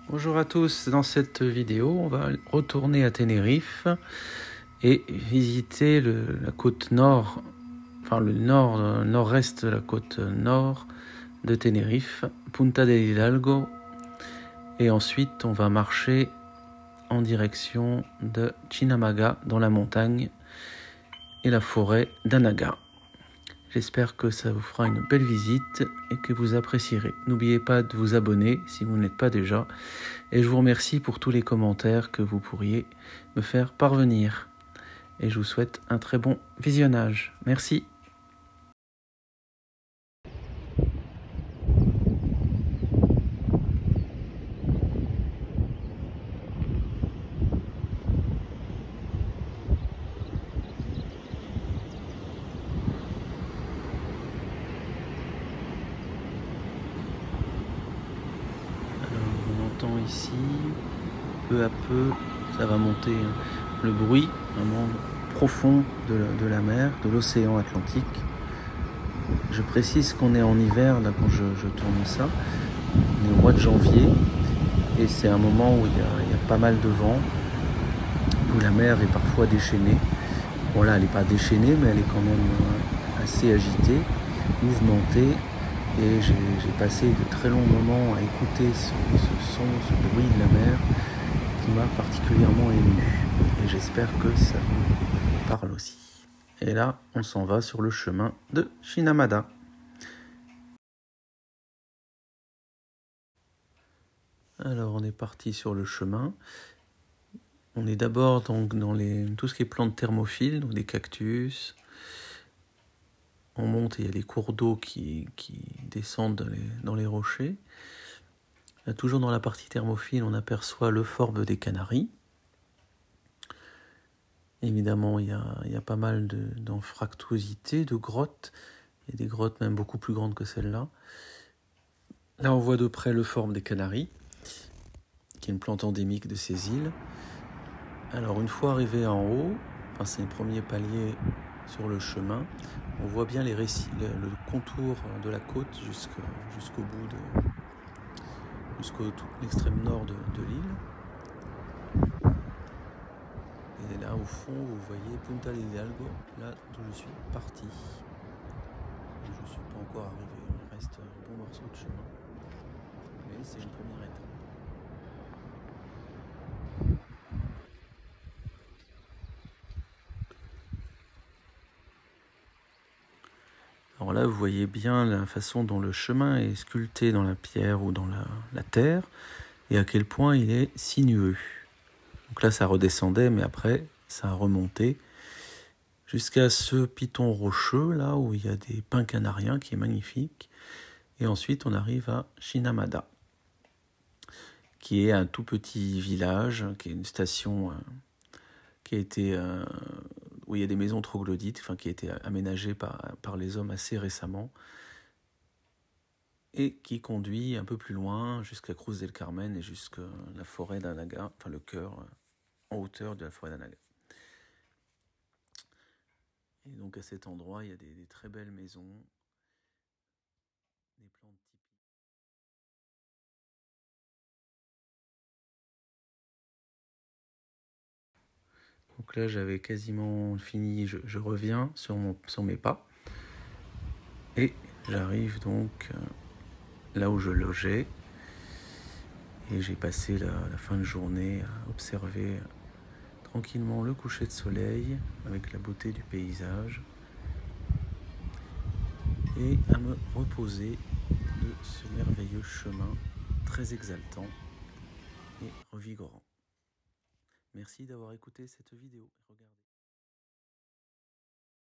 Bonjour à tous, dans cette vidéo on va retourner à Tenerife et visiter la côte nord, enfin le nord-est de la côte nord de Tenerife, Punta del Hidalgo, et ensuite on va marcher en direction de Chinamaga dans la montagne et la forêt d'Anaga. J'espère que ça vous fera une belle visite et que vous apprécierez. N'oubliez pas de vous abonner si vous n'êtes pas déjà. Et je vous remercie pour tous les commentaires que vous pourriez me faire parvenir. Et je vous souhaite un très bon visionnage. Merci. Ici, peu à peu, ça va monter le bruit vraiment profond de la mer, de l'océan Atlantique. Je précise qu'on est en hiver là quand je tourne ça. On est au mois de janvier et c'est un moment où il y a pas mal de vent, où la mer est parfois déchaînée. Bon là, elle n'est pas déchaînée, mais elle est quand même assez agitée, mouvementée. Et j'ai passé de très longs moments à écouter ce son, ce bruit de la mer qui m'a particulièrement ému. Et j'espère que ça vous parle aussi. Et là, on s'en va sur le chemin de Chinamada. Alors, on est parti sur le chemin. On est d'abord donc dans tout ce qui est plantes thermophiles, donc des cactus. On monte et il y a les cours d'eau qui descendent dans les rochers. Là, toujours dans la partie thermophile, on aperçoit le Forbe des Canaries. Évidemment, il y a pas mal d'anfractuosité, de grottes. Il y a des grottes même beaucoup plus grandes que celle-là. Là, on voit de près le Forbe des Canaries, qui est une plante endémique de ces îles. Alors, une fois arrivé en haut, enfin, c'est le premier palier sur le chemin, on voit bien le contour de la côte jusqu'au bout jusqu'au l'extrême nord de l'île. Et là au fond vous voyez Punta del Hidalgo, là d'où je suis parti. Et je ne suis pas encore arrivé, il reste un bon morceau de chemin, mais c'est une première étape. Alors là, vous voyez bien la façon dont le chemin est sculpté dans la pierre ou dans la terre, et à quel point il est sinueux. Donc là, ça redescendait, mais après, ça a remonté jusqu'à ce piton rocheux, là où il y a des pins canariens, qui est magnifique. Et ensuite, on arrive à Chinamada, qui est un tout petit village, qui est une station qui a été... où il y a des maisons troglodytes, enfin, qui a été aménagée par les hommes assez récemment, et qui conduit un peu plus loin jusqu'à Cruz del Carmen et jusqu'à la forêt d'Anaga, enfin le cœur en hauteur de la forêt d'Anaga. Et donc à cet endroit, il y a des très belles maisons, des plantes typiques. Donc là, j'avais quasiment fini, je reviens sur mes pas. Et j'arrive donc là où je logeais. Et j'ai passé la fin de journée à observer tranquillement le coucher de soleil avec la beauté du paysage. Et à me reposer de ce merveilleux chemin très exaltant et revigorant. Merci d'avoir écouté cette vidéo. Regardez.